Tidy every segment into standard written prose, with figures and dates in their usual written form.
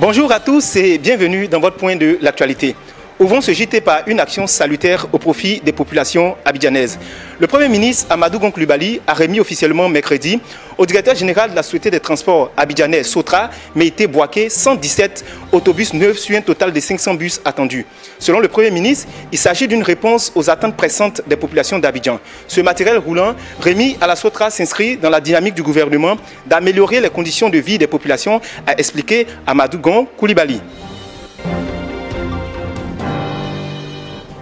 Bonjour à tous et bienvenue dans votre point de l'actualité. Ouvrons ce JT par une action salutaire au profit des populations abidjanaises. Le Premier ministre Amadou Gon Coulibaly a remis officiellement mercredi au directeur général de la Société des transports abidjanais Sotra, Meïté Bouaké, 117 autobus neufs sur un total de 500 bus attendus. Selon le Premier ministre, il s'agit d'une réponse aux attentes pressantes des populations d'Abidjan. Ce matériel roulant remis à la Sotra s'inscrit dans la dynamique du gouvernement d'améliorer les conditions de vie des populations, a expliqué Amadou Gon Coulibaly.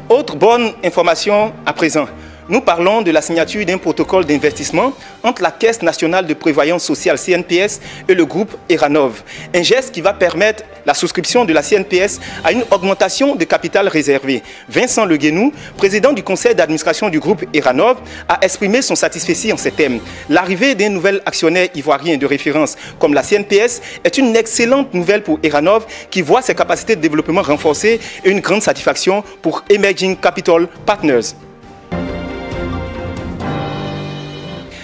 Autre bonne information à présent. Nous parlons de la signature d'un protocole d'investissement entre la Caisse nationale de prévoyance sociale CNPS et le groupe Eranov. Un geste qui va permettre la souscription de la CNPS à une augmentation de capital réservé. Vincent Le Guénou, président du conseil d'administration du groupe Eranov, a exprimé son satisfait en ces termes. L'arrivée d'un nouvel actionnaire ivoirien de référence comme la CNPS est une excellente nouvelle pour Eranov qui voit ses capacités de développement renforcées et une grande satisfaction pour Emerging Capital Partners.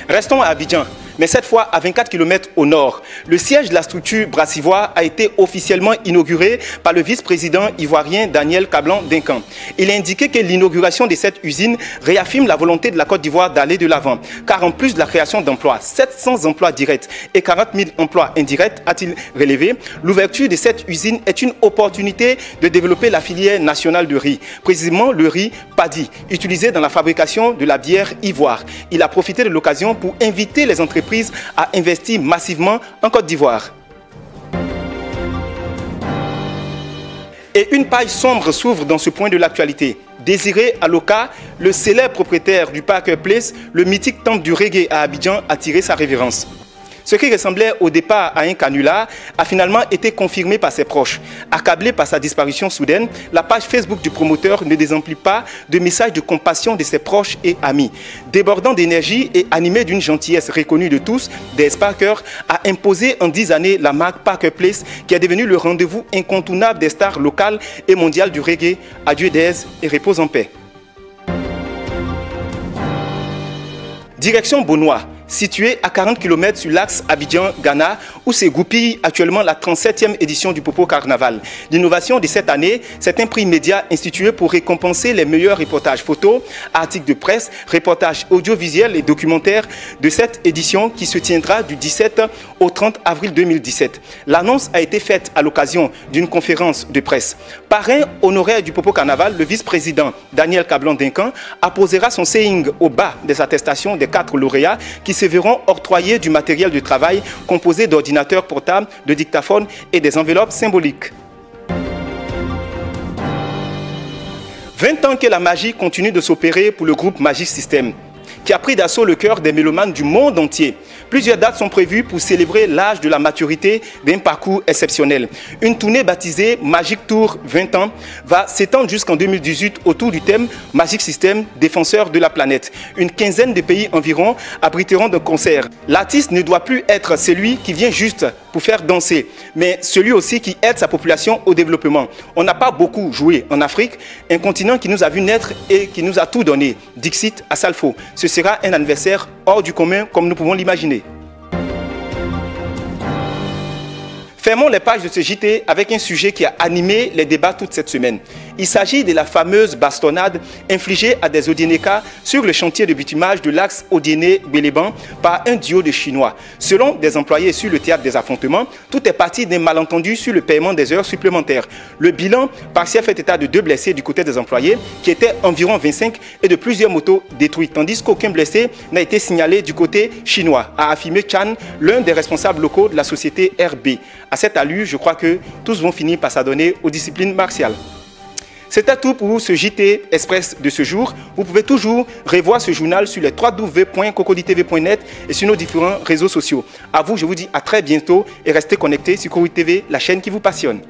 Restons à Abidjan, mais cette fois à 24 km au nord. Le siège de la structure Brassivoire a été officiellement inauguré par le vice-président ivoirien Daniel Kablan-Dinkan. Il a indiqué que l'inauguration de cette usine réaffirme la volonté de la Côte d'Ivoire d'aller de l'avant, car en plus de la création d'emplois, 700 emplois directs et 40 000 emplois indirects, a-t-il relevé, l'ouverture de cette usine est une opportunité de développer la filière nationale de riz, précisément le riz paddy, utilisé dans la fabrication de la bière ivoire. Il a profité de l'occasion pour inviter les entreprises à investir massivement en Côte d'Ivoire. Et une page sombre s'ouvre dans ce point de l'actualité. Désiré Aloka, le célèbre propriétaire du Parker Place, le mythique temple du reggae à Abidjan, a tiré sa révérence. Ce qui ressemblait au départ à un canular a finalement été confirmé par ses proches. Accablé par sa disparition soudaine, la page Facebook du promoteur ne désemplit pas de messages de compassion de ses proches et amis. Débordant d'énergie et animé d'une gentillesse reconnue de tous, Des Parker a imposé en 10 années la marque Parker Place qui est devenue le rendez-vous incontournable des stars locales et mondiales du reggae. Adieu Des et repose en paix. Direction Bonois. Situé à 40 km sur l'axe Abidjan-Ghana, où se goupille actuellement la 37e édition du Popo Carnaval. L'innovation de cette année, c'est un prix média institué pour récompenser les meilleurs reportages photos, articles de presse, reportages audiovisuels et documentaires de cette édition qui se tiendra du 17 au 30 avril 2017. L'annonce a été faite à l'occasion d'une conférence de presse. Parrain honoraire du Popo Carnaval, le vice-président Daniel Kablan-Dinkan apposera son saying au bas des attestations des 4 lauréats qui se verront octroyer du matériel de travail composé d'ordinateurs portables, de dictaphones et des enveloppes symboliques. 20 ans que la magie continue de s'opérer pour le groupe Magic System, qui a pris d'assaut le cœur des mélomanes du monde entier. Plusieurs dates sont prévues pour célébrer l'âge de la maturité d'un parcours exceptionnel. Une tournée baptisée Magic Tour 20 ans va s'étendre jusqu'en 2018 autour du thème Magic System, défenseur de la planète. Une quinzaine de pays environ abriteront de concerts. L'artiste ne doit plus être celui qui vient juste pour faire danser, mais celui aussi qui aide sa population au développement. On n'a pas beaucoup joué en Afrique, un continent qui nous a vu naître et qui nous a tout donné. Dixit à Salfo. Ce sera un anniversaire hors du commun comme nous pouvons l'imaginer. Fermons les pages de ce JT avec un sujet qui a animé les débats toute cette semaine. Il s'agit de la fameuse bastonnade infligée à des Odieneka sur le chantier de bitumage de l'axe Odiéné-Béléban par un duo de Chinois. Selon des employés sur le théâtre des affrontements, tout est parti d'un malentendu sur le paiement des heures supplémentaires. Le bilan partiel fait état de 2 blessés du côté des employés, qui étaient environ 25, et de plusieurs motos détruites, tandis qu'aucun blessé n'a été signalé du côté chinois, a affirmé Chan, l'un des responsables locaux de la société RB. À cette allure, je crois que tous vont finir par s'adonner aux disciplines martiales. C'était tout pour ce JT Express de ce jour. Vous pouvez toujours revoir ce journal sur les www.cocoditv.net et sur nos différents réseaux sociaux. À vous, je vous dis à très bientôt et restez connectés sur Cocody TV, la chaîne qui vous passionne.